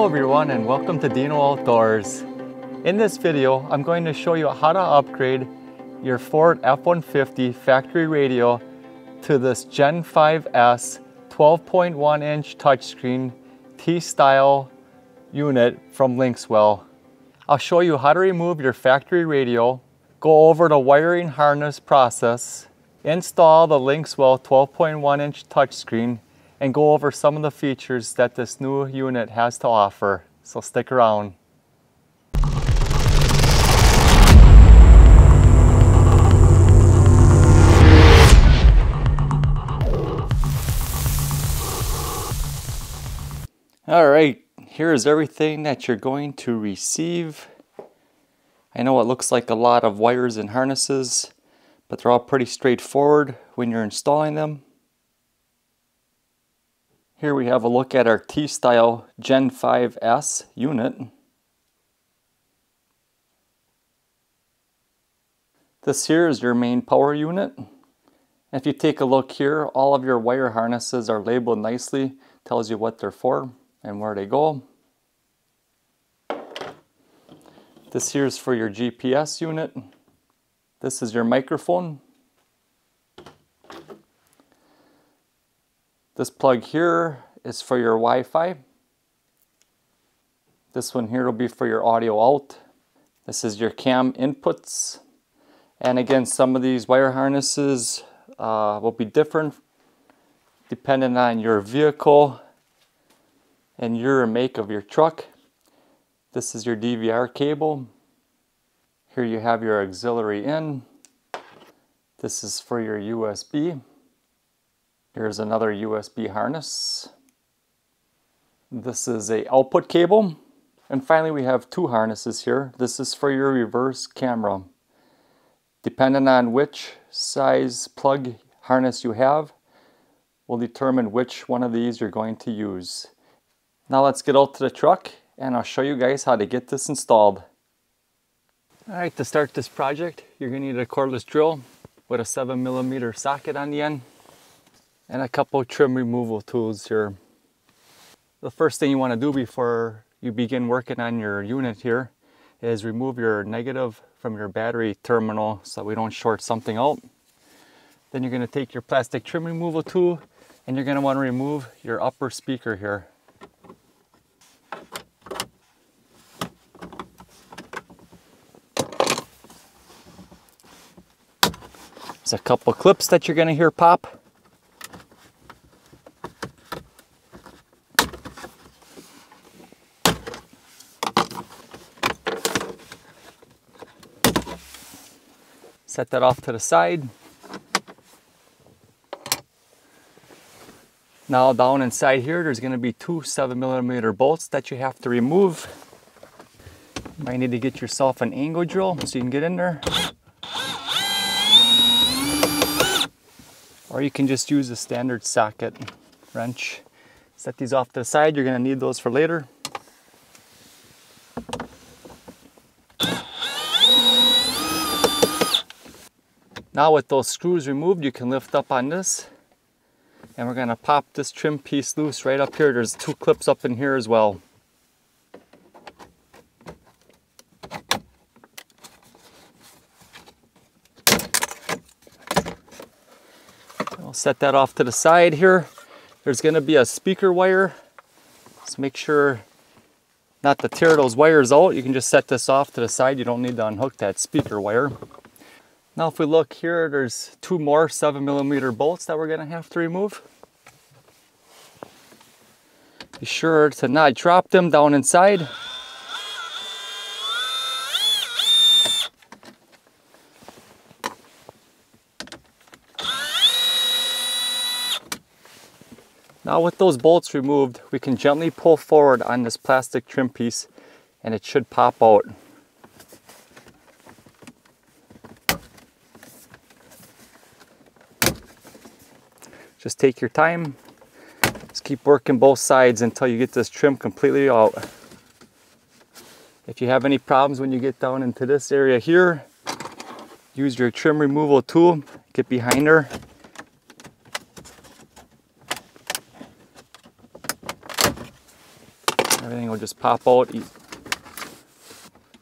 everyone, and welcome to Deano Outdoors. In this video, I'm going to show you how to upgrade your Ford F-150 factory radio to this Gen 5S 12.1 inch touchscreen T-style unit from LINKSWELL. I'll show you how to remove your factory radio, go over the wiring harness process, install the LINKSWELL 12.1 inch touchscreen, and go over some of the features that this new unit has to offer. So stick around. All right, here's everything that you're going to receive. I know it looks like a lot of wires and harnesses, but they're all pretty straightforward when you're installing them. Here we have a look at our T-style Gen 5S unit. This here is your main power unit. If you take a look here, all of your wire harnesses are labeled nicely, tells you what they're for and where they go. This here is for your GPS unit. This is your microphone. This plug here is for your Wi-Fi. This one here will be for your audio out. This is your cam inputs. And again, some of these wire harnesses will be different depending on your vehicle and year and make of your truck. This is your DVR cable. Here you have your auxiliary in. This is for your USB. Here's another USB harness. This is a output cable. And finally we have two harnesses here. This is for your reverse camera. Depending on which size plug harness you have, will determine which one of these you're going to use. Now let's get out to the truck and I'll show you guys how to get this installed. Alright, to start this project, you're going to need a cordless drill with a 7mm socket on the end and a couple trim removal tools here. The first thing you want to do before you begin working on your unit here is remove your negative from your battery terminal so we don't short something out. Then you're going to take your plastic trim removal tool and you're going to want to remove your upper speaker here. There's a couple clips that you're going to hear pop. Set that off to the side. Now down inside here, there's going to be two 7mm bolts that you have to remove. You might need to get yourself an angle drill so you can get in there. Or you can just use a standard socket wrench. Set these off to the side, you're going to need those for later. Now with those screws removed, you can lift up on this. And we're going to pop this trim piece loose right up here. There's two clips up in here as well. I'll set that off to the side here. There's going to be a speaker wire. So make sure not to tear those wires out. You can just set this off to the side. You don't need to unhook that speaker wire. Now if we look here, there's two more 7mm bolts that we're going to have to remove. Be sure to not drop them down inside. Now with those bolts removed, we can gently pull forward on this plastic trim piece and it should pop out. Just take your time. Just keep working both sides until you get this trim completely out. If you have any problems when you get down into this area here, use your trim removal tool, get behind her. Everything will just pop out.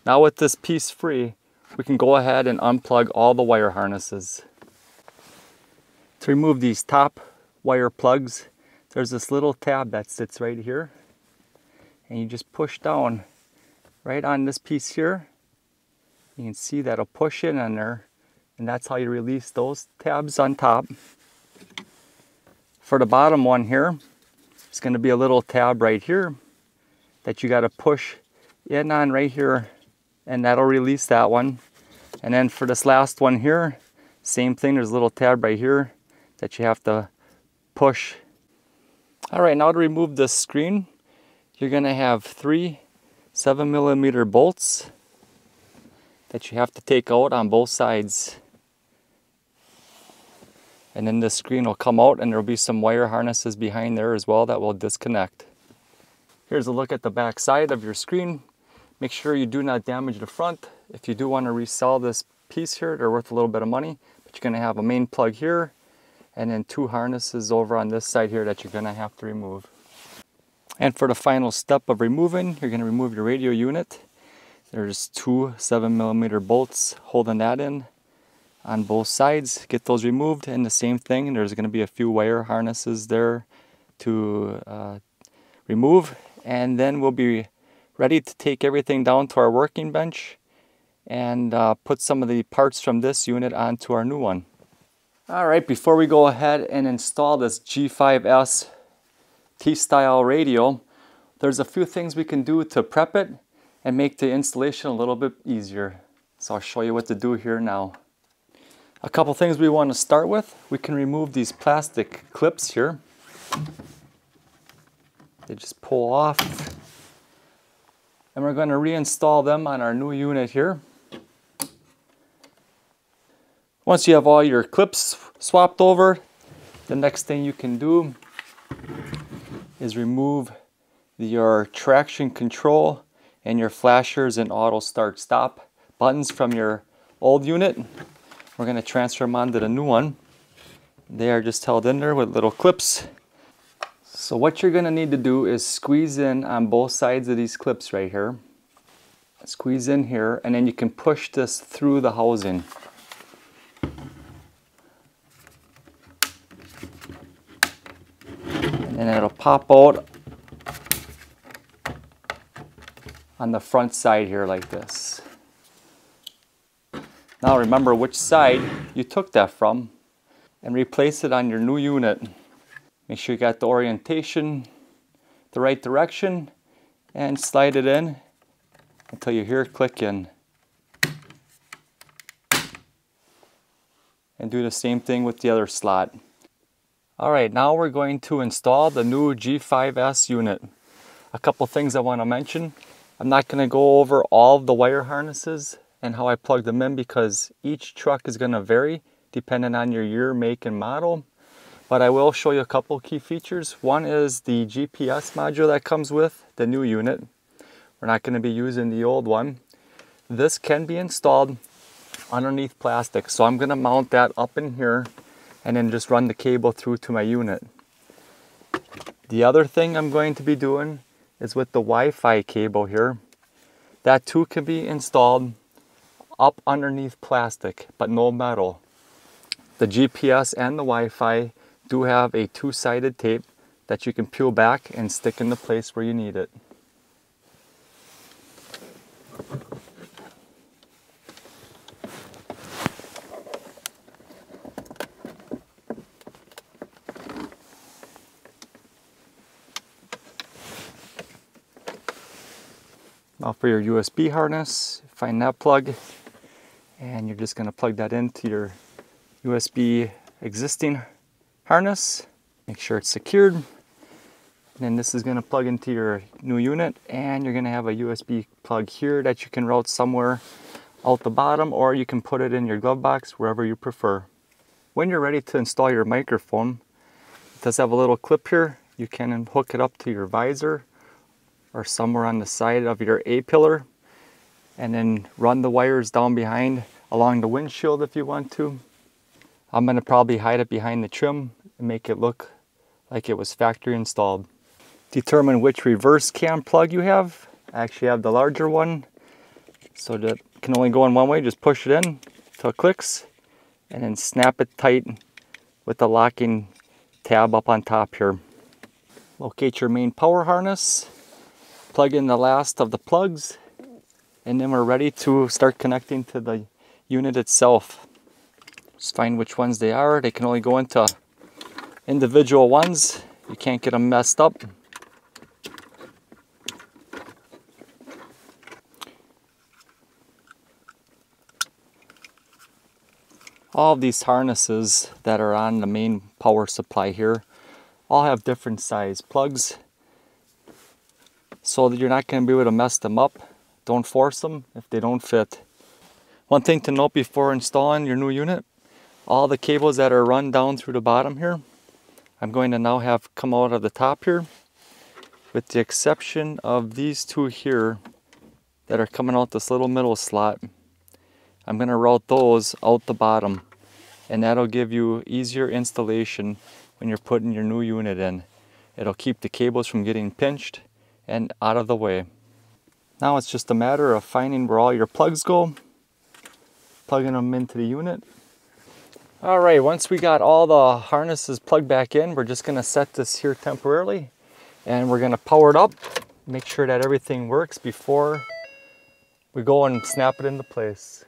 Now with this piece free, we can go ahead and unplug all the wire harnesses. To remove these top wire plugs, there's this little tab that sits right here. And you just push down right on this piece here. You can see that'll push in on there. And that's how you release those tabs on top. For the bottom one here, it's going to be a little tab right here that you got to push in on right here, and that'll release that one. And then for this last one here, same thing, there's a little tab right here that you have to push. All right, now to remove this screen, you're going to have 3 7mm bolts that you have to take out on both sides. And then the screen will come out, and there will be some wire harnesses behind there as well that will disconnect. Here's a look at the back side of your screen. Make sure you do not damage the front. If you do want to resell this piece here, they're worth a little bit of money. But you're going to have a main plug here, and then 2 harnesses over on this side here that you're going to have to remove. And for the final step of removing, you're going to remove your radio unit. There's 2 7mm bolts holding that in on both sides. Get those removed, and the same thing, there's going to be a few wire harnesses there to remove, and then we'll be ready to take everything down to our working bench and put some of the parts from this unit onto our new one. Alright, before we go ahead and install this G5S T-style radio, there's a few things we can do to prep it and make the installation a little bit easier. So I'll show you what to do here now. A couple things we want to start with. We can remove these plastic clips here. They just pull off. And we're going to reinstall them on our new unit here. Once you have all your clips swapped over, the next thing you can do is remove your traction control and your flashers and auto start stop buttons from your old unit. We're going to transfer them onto the new one. They are just held in there with little clips. So what you're going to need to do is squeeze in on both sides of these clips right here. Squeeze in here, and then you can push this through the housing. And then it'll pop out on the front side here like this. Now remember which side you took that from and replace it on your new unit. Make sure you got the orientation the right direction and slide it in until you hear it click in. And do the same thing with the other slot. Alright, now we're going to install the new G5S unit. A couple things I want to mention. I'm not going to go over all of the wire harnesses and how I plug them in because each truck is going to vary depending on your year, make, and model. But I will show you a couple key features. One is the GPS module that comes with the new unit. We're not going to be using the old one. This can be installed underneath plastic, so I'm going to mount that up in here and then just run the cable through to my unit. The other thing I'm going to be doing is with the Wi-Fi cable here. That too can be installed up underneath plastic, but no metal. The GPS and the Wi-Fi do have a 2-sided tape that you can peel back and stick in the place where you need it. Now for your USB harness, find that plug, and you're just going to plug that into your USB existing harness. Make sure it's secured. And then this is going to plug into your new unit, and you're going to have a USB plug here that you can route somewhere out the bottom, or you can put it in your glove box, wherever you prefer. When you're ready to install your microphone, it does have a little clip here. You can hook it up to your visor or somewhere on the side of your A-pillar, and then run the wires down behind along the windshield if you want to. I'm going to probably hide it behind the trim and make it look like it was factory installed. determine which reverse cam plug you have. I actually have the larger one, so that can only go in one way. Just push it in till it clicks, and then snap it tight with the locking tab up on top here. Locate your main power harness, plug in the last of the plugs, and then we're ready to start connecting to the unit itself. Just find which ones they are. They can only go into individual ones. You can't get them messed up. All of these harnesses that are on the main power supply here all have different size plugs, so that you're not going to be able to mess them up. Don't force them if they don't fit. One thing to note before installing your new unit, all the cables that are run down through the bottom here, I'm going to now have come out of the top here, with the exception of these two here that are coming out this little middle slot. I'm going to route those out the bottom, and that'll give you easier installation when you're putting your new unit in. It'll keep the cables from getting pinched and out of the way. Now it's just a matter of finding where all your plugs go, plugging them into the unit. Alright, once we got all the harnesses plugged back in, we're just going to set this here temporarily, and we're going to power it up, make sure that everything works before we go and snap it into place.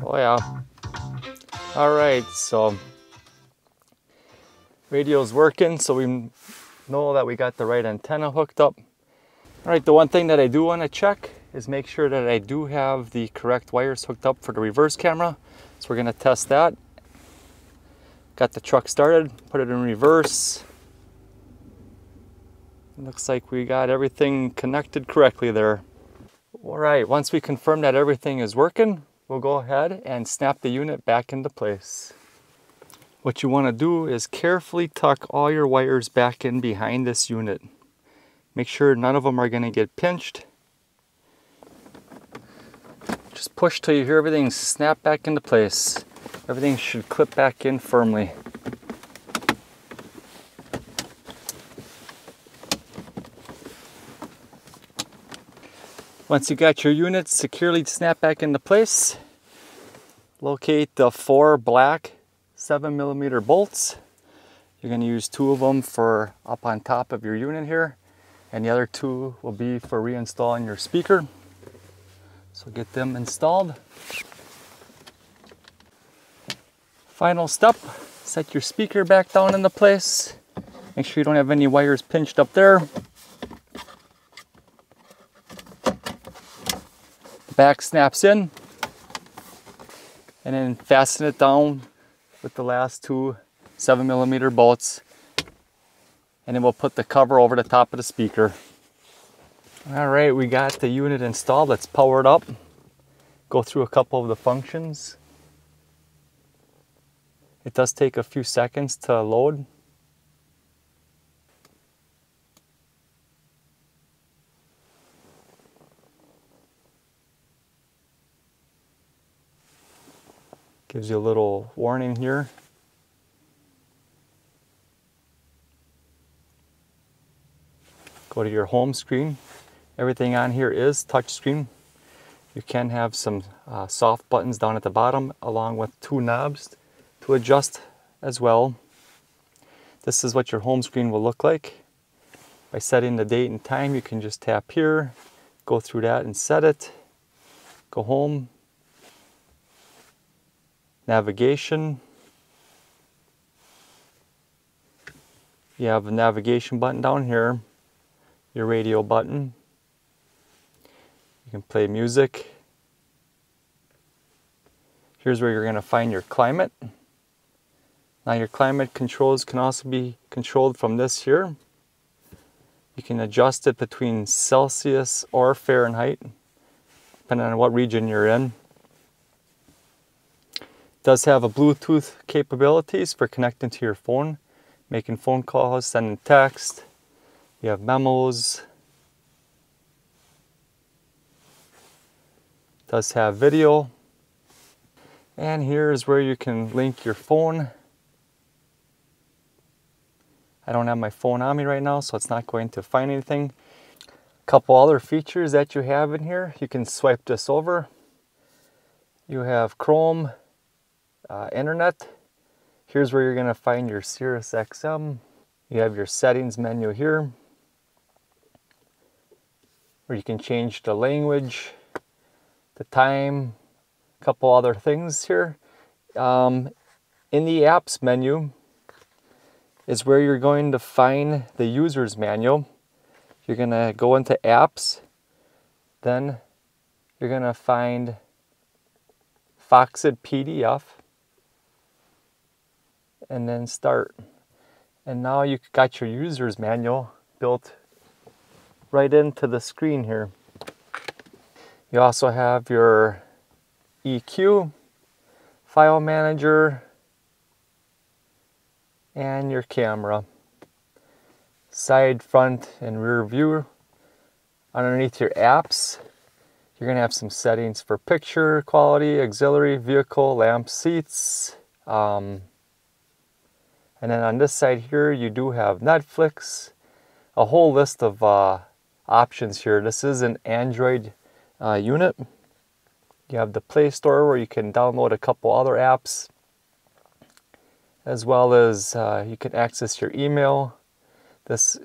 Oh yeah. Alright, so radio's working, so we know that we got the right antenna hooked up. Alright, the one thing that I do want to check is make sure that I do have the correct wires hooked up for the reverse camera. So we're going to test that. Got the truck started, put it in reverse. Looks like we got everything connected correctly there. Alright, once we confirm that everything is working, we'll go ahead and snap the unit back into place. What you want to do is carefully tuck all your wires back in behind this unit. Make sure none of them are going to get pinched. Just push till you hear everything snap back into place. Everything should clip back in firmly. Once you got your unit securely snapped back into place, locate the 4 black 7mm bolts. You're going to use 2 of them for up on top of your unit here, and the other 2 will be for reinstalling your speaker. So get them installed. Final step, set your speaker back down into place. Make sure you don't have any wires pinched up there. Back snaps in, and then fasten it down with the last 2 7mm bolts, and then we'll put the cover over the top of the speaker. Alright, we got the unit installed. Let's power it up, go through a couple of the functions. It does take a few seconds to load. Gives you a little warning here. Go to your home screen. Everything on here is touchscreen. You can have some soft buttons down at the bottom, along with 2 knobs to adjust as well. This is what your home screen will look like. By setting the date and time, you can just tap here, go through that and set it. Go home. Navigation. You have a navigation button down here, your radio button. You can play music. Here's where you're going to find your climate. Now your climate controls can also be controlled from this here. You can adjust it between Celsius or Fahrenheit, depending on what region you're in. Does have a Bluetooth capabilities for connecting to your phone, making phone calls, sending text. You have memos. Does have video. And here is where you can link your phone. I don't have my phone on me right now, so it's not going to find anything. A couple other features that you have in here. You can swipe this over. You have Chrome, Internet. Here's where you're going to find your Sirius XM. You have your settings menu here, where you can change the language, the time, a couple other things here. In the apps menu is where you're going to find the user's manual. You're going to go into apps, then you're going to find Foxit PDF, and then start. And now you got your user's manual built right into the screen here. You also have your EQ, file manager, and your camera. Side, front, and rear view. Underneath your apps, you're going to have some settings for picture quality, auxiliary, vehicle, lamp, seats. And then on this side here, you do have Netflix, a whole list of options here. This is an Android unit. You have the Play Store where you can download a couple other apps, as well as you can access your email.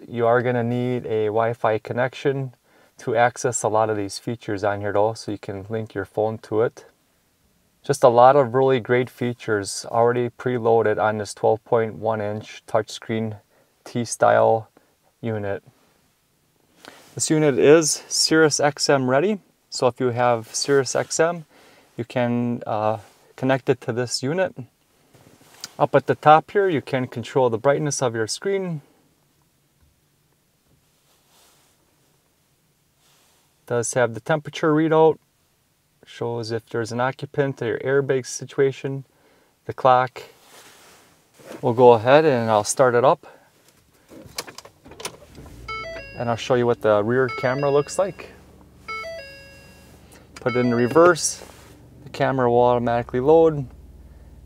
You are going to need a Wi-Fi connection to access a lot of these features on here though, so you can link your phone to it. Just a lot of really great features already preloaded on this 12.1-inch touchscreen T-style unit. This unit is Sirius XM ready, so if you have Sirius XM, you can connect it to this unit. Up at the top here, you can control the brightness of your screen. Does have the temperature readout, shows if there's an occupant or airbag situation. The clock. We'll go ahead and I'll start it up, and I'll show you what the rear camera looks like. Put it in reverse, the camera will automatically load,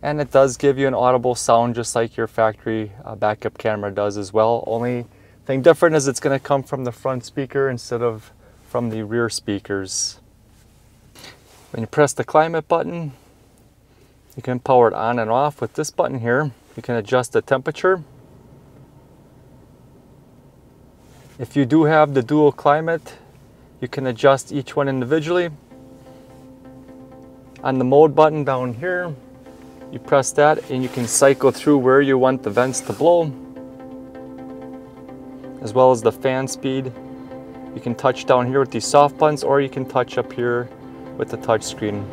and it does give you an audible sound just like your factory backup camera does as well. Only thing different is it's going to come from the front speaker instead of from the rear speakers. When you press the climate button, you can power it on and off. With this button here, you can adjust the temperature. If you do have the dual climate, you can adjust each one individually. On the mode button down here, you press that and you can cycle through where you want the vents to blow, as well as the fan speed. You can touch down here with these soft buttons, or you can touch up here with the touch screen.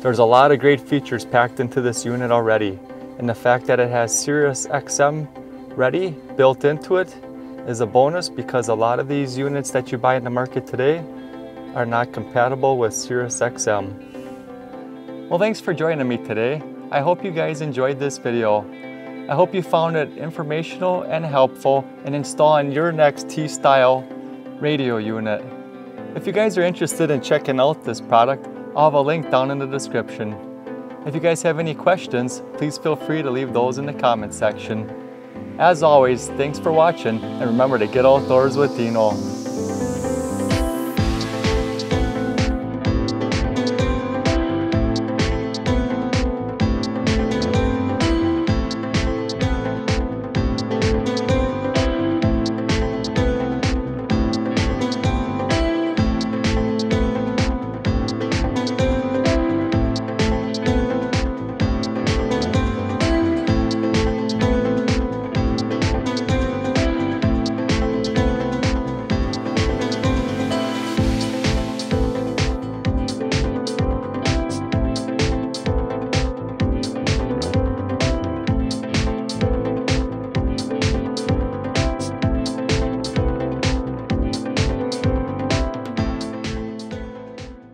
There's a lot of great features packed into this unit already, and the fact that it has Sirius XM ready built into it is a bonus, because a lot of these units that you buy in the market today are not compatible with Sirius XM. Well, thanks for joining me today. I hope you guys enjoyed this video. I hope you found it informational and helpful in installing your next T-style radio unit. If you guys are interested in checking out this product, I'll have a link down in the description. If you guys have any questions, please feel free to leave those in the comment section. As always, thanks for watching, and remember to get outdoors with Deano.